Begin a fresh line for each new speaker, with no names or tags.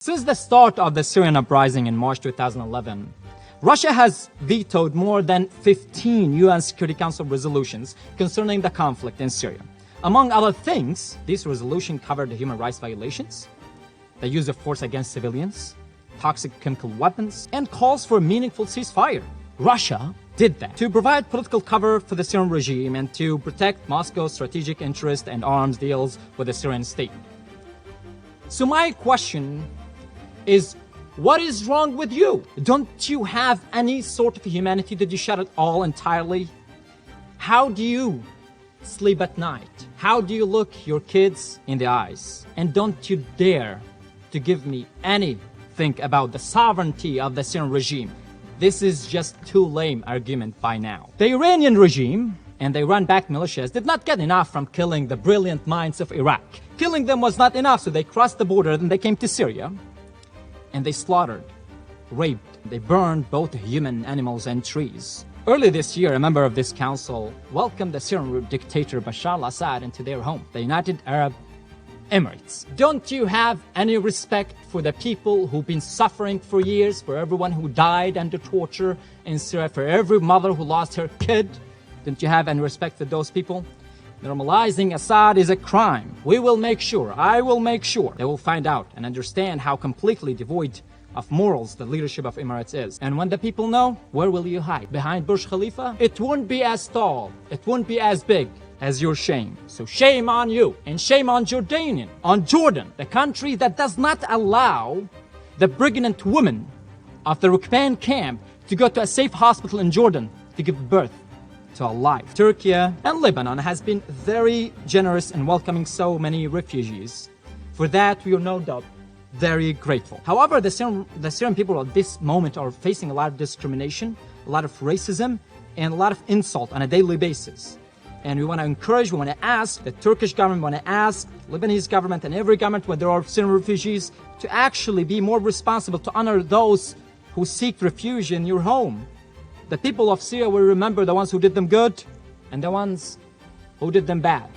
Since the start of the Syrian uprising in March 2011, Russia has vetoed more than 15 UN Security Council resolutions concerning the conflict in Syria. Among other things, these resolutions covered human rights violations, the use of force against civilians, toxic chemical weapons, and calls for a meaningful ceasefire. Russia did that to provide political cover for the Syrian regime and to protect Moscow's strategic interest and arms deals with the Syrian state. So my question is, what is wrong with you? Don't you have any sort of humanity? Did you shut it all entirely? How do you sleep at night? How do you look your kids in the eyes? And don't you dare to give me anything about the sovereignty of the Syrian regime. This is just too lame argument by now. The Iranian regime and the Iran-backed militias did not get enough from killing the brilliant minds of Iraq. Killing them was not enough, so they crossed the border and they came to Syria. And they slaughtered, raped, they burned both human animals and trees. Early this year, a member of this council welcomed the Syrian dictator Bashar al-Assad into their home, the United Arab Emirates. Don't you have any respect for the people who've been suffering for years, for everyone who died under torture in Syria, for every mother who lost her kid? Don't you have any respect for those people? Normalizing Assad is a crime. We will make sure, I will make sure, they will find out and understand how completely devoid of morals the leadership of Emirates is. And when the people know, where will you hide? Behind Burj Khalifa? It won't be as tall, it won't be as big as your shame. So shame on you, and shame on Jordan, the country that does not allow the pregnant women of the Rukban camp to go to a safe hospital in Jordan to give birth to a life. Turkey and Lebanon has been very generous in welcoming so many refugees. For that, we are no doubt very grateful. However, the Syrian people at this moment are facing a lot of discrimination, a lot of racism, and a lot of insult on a daily basis. And we want to encourage, we want to ask the Turkish government, we want to ask Lebanese government and every government where there are Syrian refugees to actually be more responsible to honor those who seek refuge in your home. The people of Syria will remember the ones who did them good and the ones who did them bad.